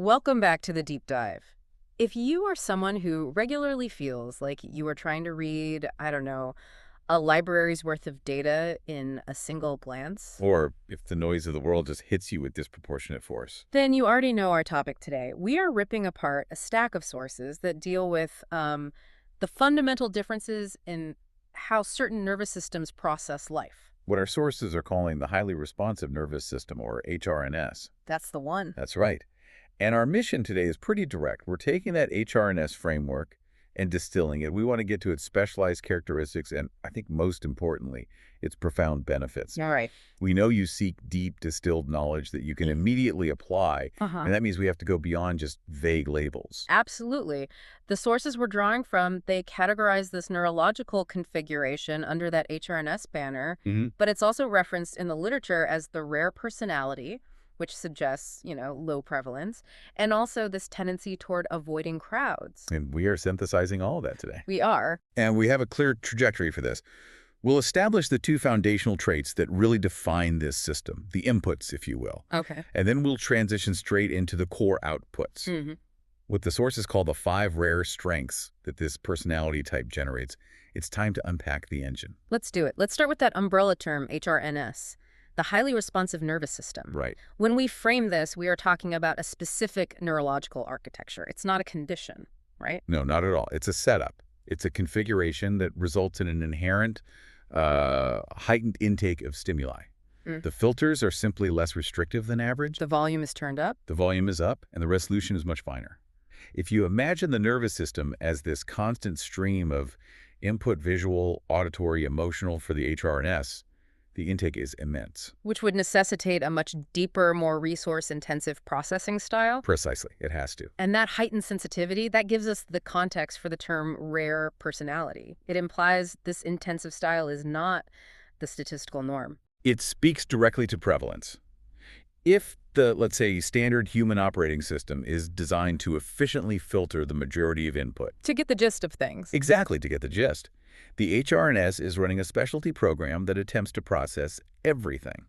Welcome back to the deep dive. If you are someone who regularly feels like you are trying to read, I don't know, a library's worth of data in a single glance, Or if the noise of the world just hits you with disproportionate force. then you already know our topic today. We are ripping apart a stack of sources that deal with the fundamental differences in how certain nervous systems process life. What our sources are calling the highly responsive nervous system, or HRNS. That's the one. That's right. And our mission today is pretty direct. We're taking that HRNS framework and distilling it. We want to get to its specialized characteristics and, I think most importantly, its profound benefits. All right. We know you seek deep, distilled knowledge that you can immediately apply, and that means we have to go beyond just vague labels. Absolutely. The sources we're drawing from, they categorize this neurological configuration under that HRNS banner, but it's also referenced in the literature as the rare personality, which suggests, low prevalence, and also this tendency toward avoiding crowds. And we are synthesizing all of that today. We are. And we have a clear trajectory for this. We'll establish the two foundational traits that really define this system, the inputs, if you will. Okay. And then we'll transition straight into the core outputs. What the sources call the 5 rare strengths that this personality type generates. It's time to unpack the engine. Let's do it. Let's start with that umbrella term, HRNS. The highly responsive nervous system. Right. When we frame this, we are talking about a specific neurological architecture. It's not a condition, right? No, not at all. It's a setup. It's a configuration that results in an inherent heightened intake of stimuli. The filters are simply less restrictive than average. The volume is turned up. The volume is up, and the resolution is much finer. If you imagine the nervous system as this constant stream of input, visual, auditory, emotional for the HRNS, the intake is immense. Which would necessitate a much deeper, more resource-intensive processing style. Precisely. It has to. And that heightened sensitivity, that gives us the context for the term rare personality. It implies this intensive style is not the statistical norm. It speaks directly to prevalence. If the, let's say, standard human operating system is designed to efficiently filter the majority of input. To get the gist of things. Exactly, to get the gist. The HRNS is running a specialty program that attempts to process everything.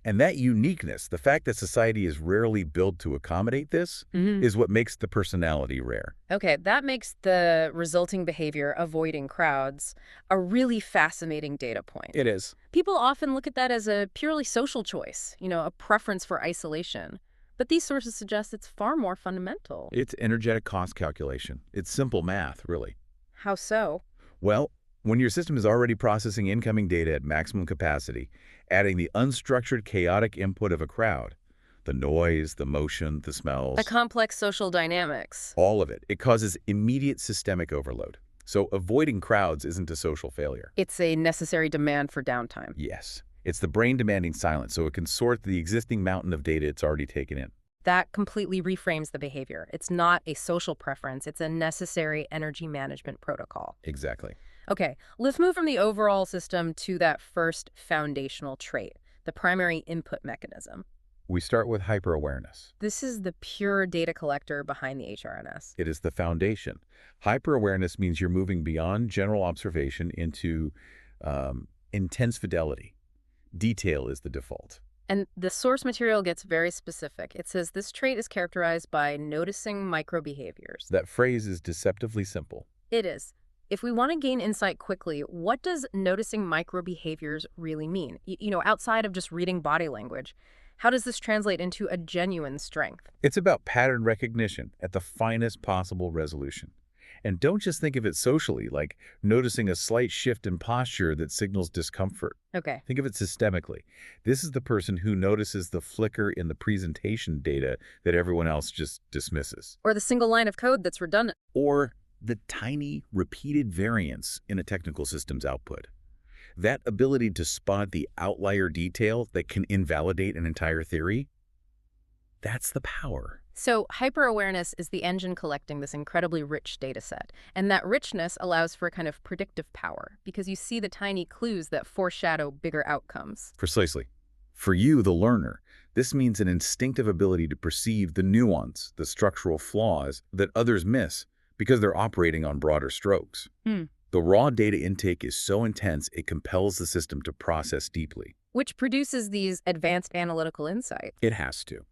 And that uniqueness, the fact that society is rarely built to accommodate this, is what makes the personality rare. Okay, that makes the resulting behavior, avoiding crowds, a really fascinating data point. It is. People often look at that as a purely social choice, a preference for isolation. But these sources suggest it's far more fundamental. It's energetic cost calculation. It's simple math, really. How so? Well, when your system is already processing incoming data at maximum capacity, adding the unstructured, chaotic input of a crowd, the noise, the motion, the smells, The complex social dynamics. all of it causes immediate systemic overload. So avoiding crowds isn't a social failure. It's a necessary demand for downtime. Yes. It's the brain demanding silence so it can sort the existing mountain of data it's already taken in. That completely reframes the behavior. It's not a social preference. It's a necessary energy management protocol. Exactly. Okay, let's move from the overall system to that first foundational trait, the primary input mechanism. We start with hyper-awareness. This is the pure data collector behind the HRNS. It is the foundation. Hyper-awareness means you're moving beyond general observation into intense fidelity. Detail is the default. And the source material gets very specific. It says this trait is characterized by noticing microbehaviors. That phrase is deceptively simple. It is. If we want to gain insight quickly, what does noticing microbehaviors really mean? Outside of just reading body language, how does this translate into a genuine strength? It's about pattern recognition at the finest possible resolution. And don't just think of it socially, like noticing a slight shift in posture that signals discomfort. Okay. Think of it systemically. This is the person who notices the flicker in the presentation data that everyone else just dismisses. Or the single line of code that's redundant. Or the tiny, repeated variance in a technical system's output. That ability to spot the outlier detail that can invalidate an entire theory, that's the power. So hyper-awareness is the engine collecting this incredibly rich data set. And that richness allows for a kind of predictive power because you see the tiny clues that foreshadow bigger outcomes. Precisely. For you, the learner, this means an instinctive ability to perceive the nuance, the structural flaws that others miss because they're operating on broader strokes. The raw data intake is so intense it compels the system to process deeply. Which produces these advanced analytical insights. It has to.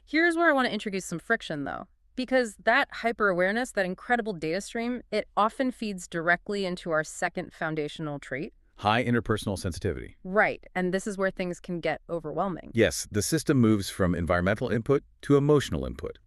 Here's where I want to introduce some friction, though. Because that hyper-awareness, that incredible data stream, it often feeds directly into our second foundational trait. High interpersonal sensitivity. Right, and this is where things can get overwhelming. Yes, the system moves from environmental input to emotional input.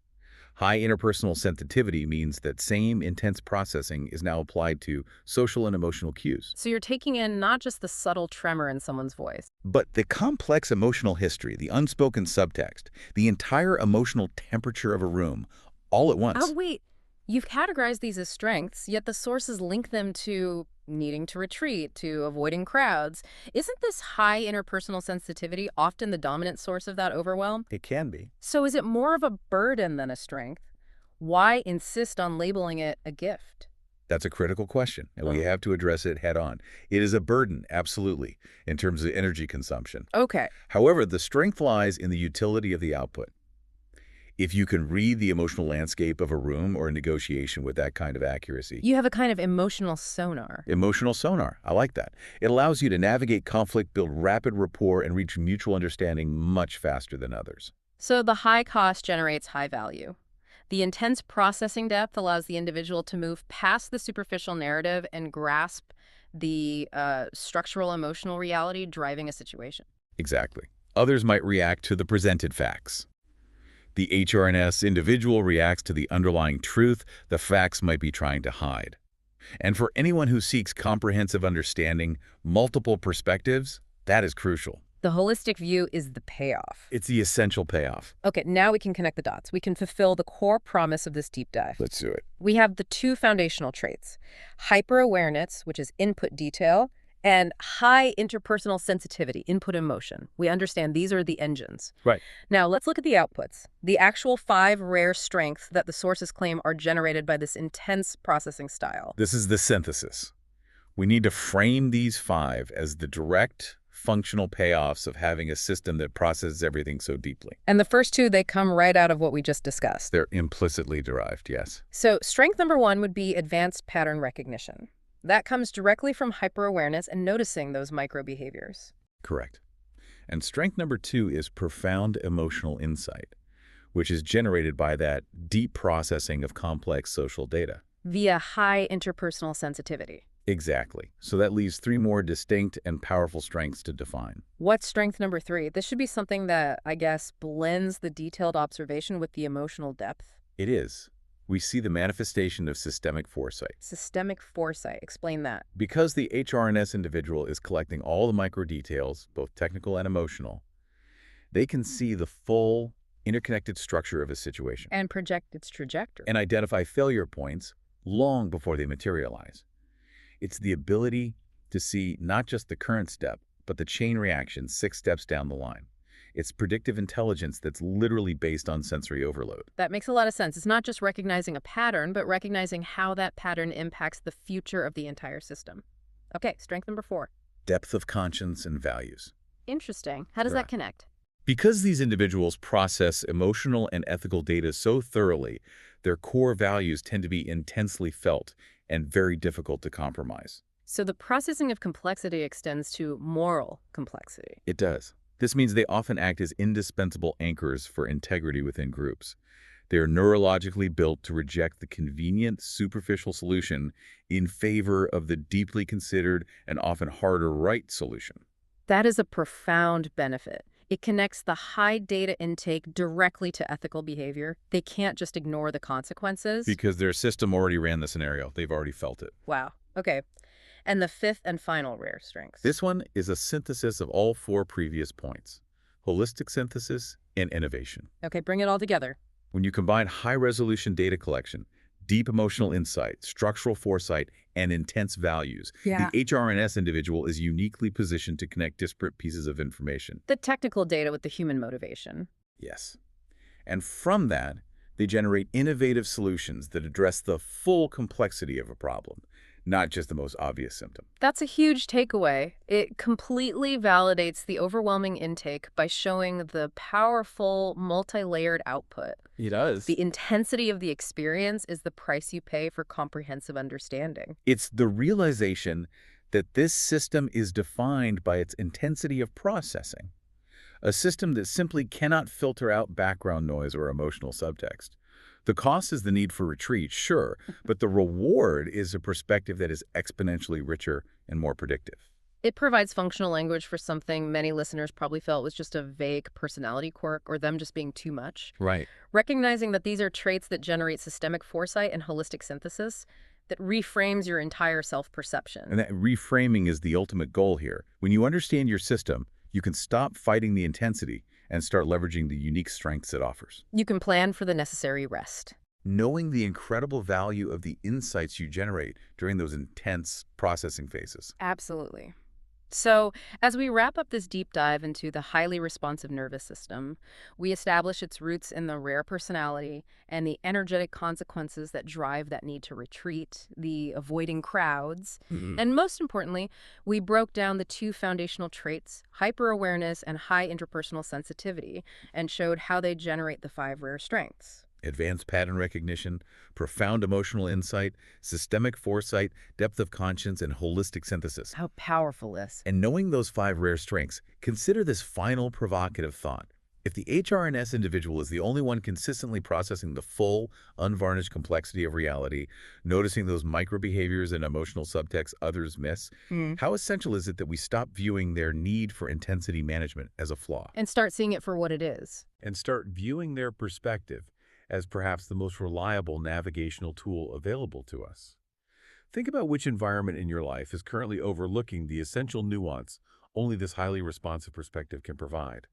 High interpersonal sensitivity means that same intense processing is now applied to social and emotional cues. So you're taking in not just the subtle tremor in someone's voice. But the complex emotional history, the unspoken subtext, the entire emotional temperature of a room, all at once. Oh, wait. You've categorized these as strengths, yet the sources link them to needing to retreat, to avoiding crowds. Isn't this high interpersonal sensitivity often the dominant source of that overwhelm? It can be. So is it more of a burden than a strength? Why insist on labeling it a gift? That's a critical question, and we have to address it head on. It is a burden, absolutely, in terms of energy consumption. Okay. However, the strength lies in the utility of the output. If you can read the emotional landscape of a room or a negotiation with that kind of accuracy. You have a kind of emotional sonar. Emotional sonar, I like that. It allows you to navigate conflict, build rapid rapport, and reach mutual understanding much faster than others. So the high cost generates high value. The intense processing depth allows the individual to move past the superficial narrative and grasp the structural emotional reality driving a situation. Exactly. Others might react to the presented facts. The HRNS individual reacts to the underlying truth the facts might be trying to hide. And for anyone who seeks comprehensive understanding, multiple perspectives, that is crucial. The holistic view is the payoff. It's the essential payoff. Okay, now we can connect the dots. We can fulfill the core promise of this deep dive. Let's do it. We have the two foundational traits, hyper-awareness, which is input detail, and high interpersonal sensitivity, input emotion. We understand these are the engines. Right. Now, let's look at the outputs. The actual 5 rare strengths that the sources claim are generated by this intense processing style. This is the synthesis. We need to frame these 5 as the direct, functional payoffs of having a system that processes everything so deeply. And the first 2, they come right out of what we just discussed. They're implicitly derived, yes. So strength number 1 would be advanced pattern recognition. That comes directly from hyper-awareness and noticing those micro-behaviors. Correct. And strength number 2 is profound emotional insight, which is generated by that deep processing of complex social data. Via high interpersonal sensitivity. Exactly. So that leaves 3 more distinct and powerful strengths to define. What's strength number 3? This should be something that, I guess, blends the detailed observation with the emotional depth. It is. We see the manifestation of systemic foresight. Systemic foresight. Explain that. Because the HRNS individual is collecting all the micro details, both technical and emotional, they can see the full, interconnected structure of a situation. And project its trajectory. And identify failure points long before they materialize. It's the ability to see not just the current step, but the chain reaction 6 steps down the line. It's predictive intelligence that's literally based on sensory overload. That makes a lot of sense. It's not just recognizing a pattern, but recognizing how that pattern impacts the future of the entire system. Okay, strength number 4. Depth of conscience and values. Interesting. How does that connect? Because these individuals process emotional and ethical data so thoroughly, their core values tend to be intensely felt and very difficult to compromise. So the processing of complexity extends to moral complexity. It does. This means they often act as indispensable anchors for integrity within groups. They are neurologically built to reject the convenient, superficial solution in favor of the deeply considered and often harder right solution. That is a profound benefit. It connects the high data intake directly to ethical behavior. They can't just ignore the consequences. Because their system already ran the scenario. They've already felt it. Wow. Okay. And the 5th and final rare strength. This one is a synthesis of all 4 previous points. Holistic synthesis and innovation. Okay, bring it all together. When you combine high-resolution data collection, deep emotional insight, structural foresight, and intense values, the HRNS individual is uniquely positioned to connect disparate pieces of information. The technical data with the human motivation. Yes. And from that, they generate innovative solutions that address the full complexity of a problem, not just the most obvious symptom. That's a huge takeaway. It completely validates the overwhelming intake by showing the powerful, multi-layered output. It does. The intensity of the experience is the price you pay for comprehensive understanding. It's the realization that this system is defined by its intensity of processing, a system that simply cannot filter out background noise or emotional subtext. The cost is the need for retreat, sure, but the reward is a perspective that is exponentially richer and more predictive. It provides functional language for something many listeners probably felt was just a vague personality quirk or them just being too much. Right. Recognizing that these are traits that generate systemic foresight and holistic synthesis that reframes your entire self-perception. And that reframing is the ultimate goal here. When you understand your system, you can stop fighting the intensity and start leveraging the unique strengths it offers. You can plan for the necessary rest. Knowing the incredible value of the insights you generate during those intense processing phases. Absolutely. So, as we wrap up this deep dive into the highly responsive nervous system, we establish its roots in the rare personality and the energetic consequences that drive that need to retreat, the avoiding crowds. And most importantly, we broke down the two foundational traits, hyper-awareness and high interpersonal sensitivity, and showed how they generate the 5 rare strengths. Advanced pattern recognition, profound emotional insight, systemic foresight, depth of conscience, and holistic synthesis. How powerful is. And knowing those 5 rare strengths, consider this final provocative thought. If the HRNS individual is the only one consistently processing the full, unvarnished complexity of reality, noticing those micro-behaviors and emotional subtext others miss, how essential is it that we stop viewing their need for intensity management as a flaw? And start seeing it for what it is. And start viewing their perspective as perhaps the most reliable navigational tool available to us. Think about which environment in your life is currently overlooking the essential nuance only this highly responsive perspective can provide.